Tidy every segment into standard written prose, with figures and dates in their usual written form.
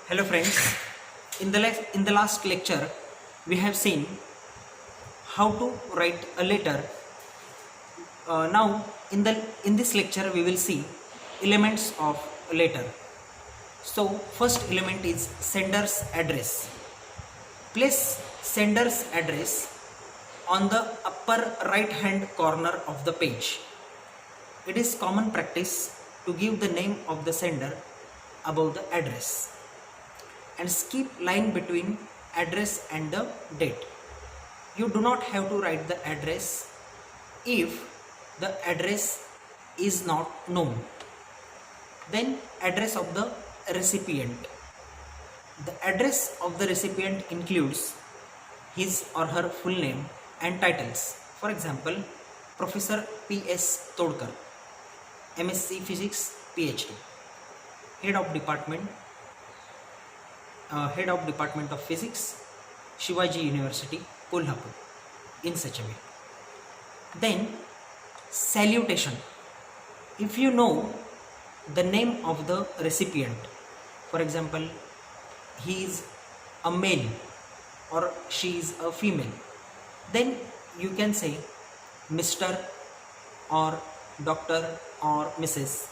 Hello friends, in the last lecture we have seen how to write a letter. Now in this lecture we will see elements of a letter. So first element is sender's address. Place sender's address on the upper right hand corner of the page. It is common practice to give the name of the sender above the address and skip line between address and the date. You do not have to write the address if the address is not known. Then address of the recipient. The address of the recipient includes his or her full name and titles. For example, Professor P.S. Todkar, MSc Physics, PhD, Head of Department of Physics, Shivaji University, Kolhapur, in such a way. Then salutation. If you know the name of the recipient, for example, he is a male or she is a female, then you can say Mr. or Dr. or Mrs.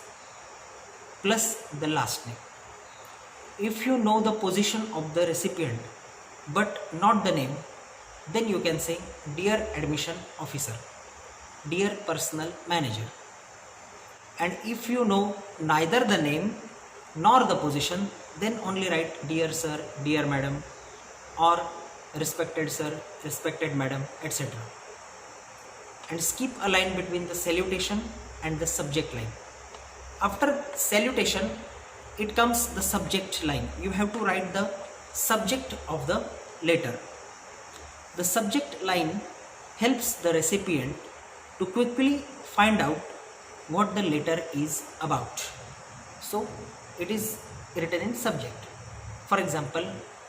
plus the last name. If you know the position of the recipient but not the name, then you can say dear admission officer, dear personal manager. And if you know neither the name nor the position, then only write dear sir, dear madam, or respected sir, respected madam, etc. And skip a line between the salutation and the subject line. After salutation, it comes the subject line. You have to write the subject of the letter. The subject line helps the recipient to quickly find out what the letter is about. So it is written in subject. For example,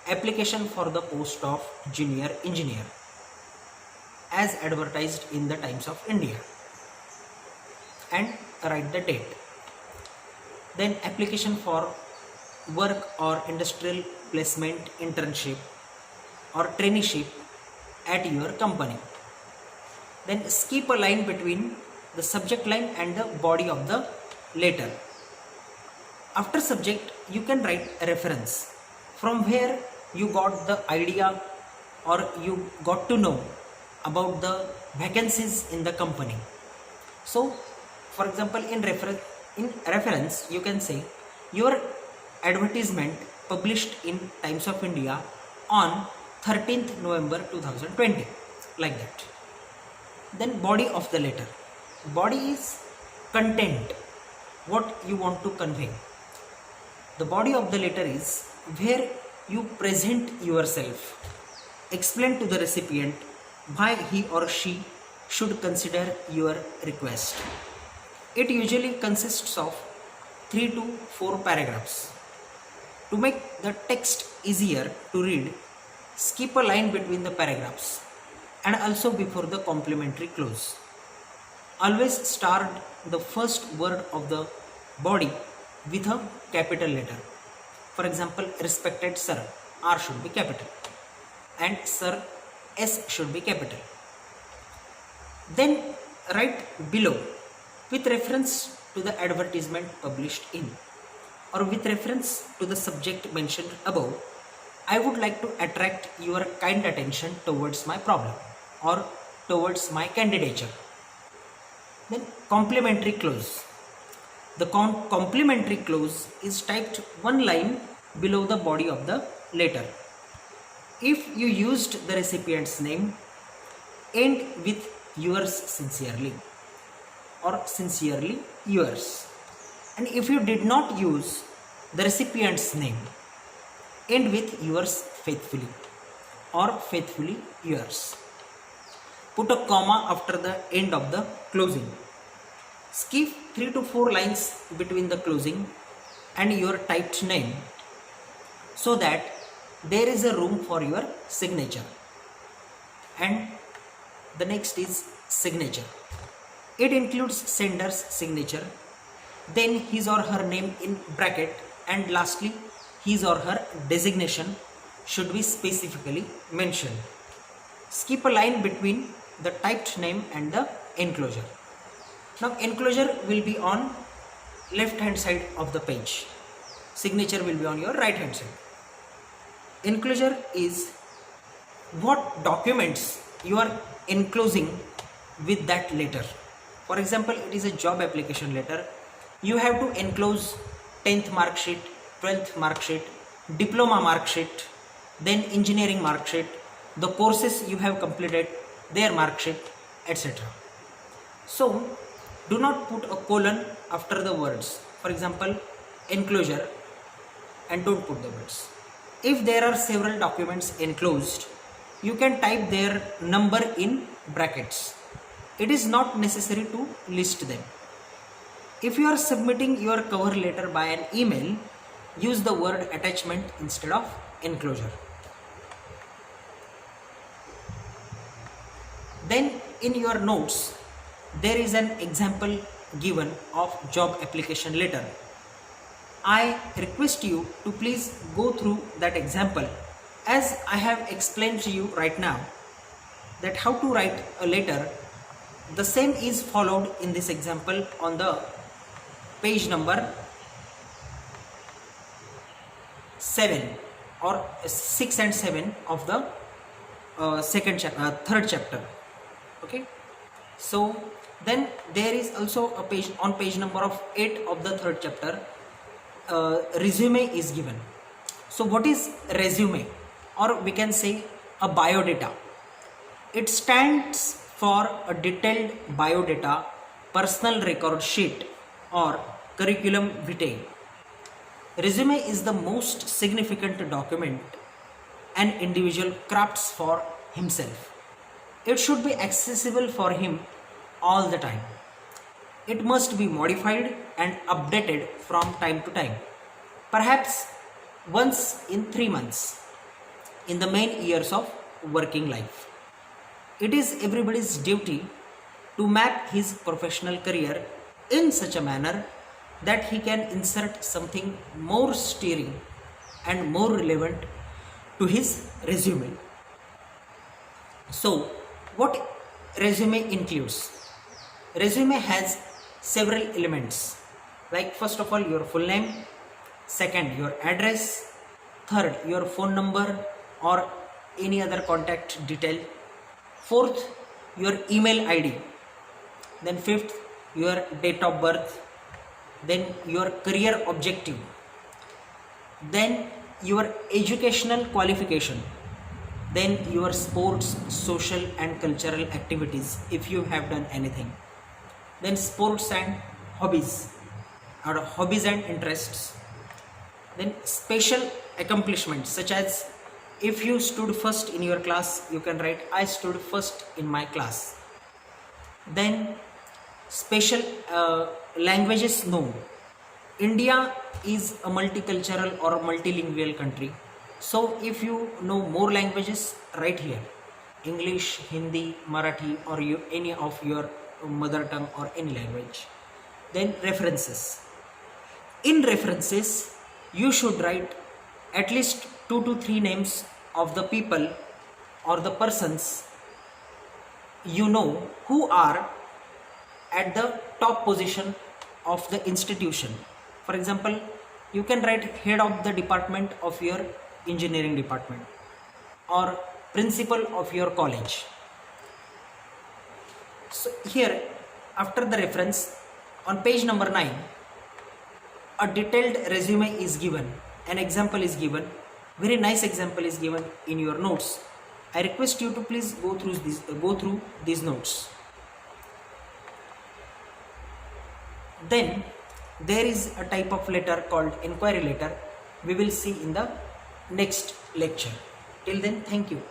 application for the post of junior engineer as advertised in the Times of India, and write the date. Then application for work or industrial placement, internship or traineeship at your company. Then skip a line between the subject line and the body of the letter. After subject, you can write a reference from where you got the idea or you got to know about the vacancies in the company. So for example, in reference you can say your advertisement published in Times of India on 13th November 2020, like that. Then body of the letter. Body is content, what you want to convey. The body of the letter is where you present yourself, explain to the recipient why he or she should consider your request. It usually consists of 3 to 4 paragraphs. To make the text easier to read, skip a line between the paragraphs and also before the complementary clause. Always start the first word of the body with a capital letter. For example, respected sir, R should be capital, and sir, S should be capital. Then write below with reference to the advertisement published in, or with reference to the subject mentioned above, I would like to attract your kind attention towards my problem or towards my candidature. Then complementary clause. The complementary clause is typed one line below the body of the letter. If you used the recipient's name, end with yours sincerely or sincerely yours. And if you did not use the recipient's name, end with yours faithfully or faithfully yours. Put a comma after the end of the closing. Skip 3 to 4 lines between the closing and your typed name so that there is a room for your signature. And the next is signature. It includes sender's signature, then his or her name in bracket, and lastly his or her designation should be specifically mentioned. Skip a line between the typed name and the enclosure. Now enclosure will be on left hand side of the page. Signature will be on your right hand side. Enclosure is what documents you are enclosing with that letter. For example, it is a job application letter. You have to enclose 10th mark sheet, 12th mark sheet, diploma mark sheet, then engineering mark sheet, the courses you have completed, their mark sheet, etc. So do not put a colon after the words. For example, enclosure, and don't put the words. If there are several documents enclosed, you can type their number in brackets. It is not necessary to list them. If you are submitting your cover letter by an email, use the word attachment instead of enclosure. Then in your notes, there is an example given of job application letter. I request you to please go through that example, as I have explained to you right now that how to write a letter. The same is followed in this example on the page number 7 or 6 and 7 of the third chapter. Okay, so then there is also a page on page number of 8 of the third chapter. Resume is given. So what is resume, or we can say a biodata? It stands for a detailed biodata, personal record sheet, or curriculum vitae. Resume is the most significant document an individual crafts for himself. It should be accessible for him all the time. It must be modified and updated from time to time, perhaps once in 3 months in the main years of working life. It is everybody's duty to map his professional career in such a manner that he can insert something more stirring and more relevant to his resume. So, what resume includes? Resume has several elements, like first of all your full name, second your address, third your phone number or any other contact detail, fourth your email ID, then fifth your date of birth, then your career objective, then your educational qualification, then your sports, social and cultural activities if you have done anything, then sports and hobbies or hobbies and interests, then special accomplishments such as if you stood first in your class, you can write I stood first in my class. Then special languages known. India is a multicultural or multilingual country. So if you know more languages, write here English, Hindi, Marathi or any of your mother tongue or any language. Then references. In references, you should write at least 2 to 3 names of the people or the persons you know who are at the top position of the institution. For example, you can write head of the department of your engineering department or principal of your college. So here, after the reference, on page number 9, a detailed resume is given, an example is given, very nice example is given in your notes. I request you to please go through these notes. Then there is a type of letter called inquiry letter. We will see in the next lecture. Till then, thank you.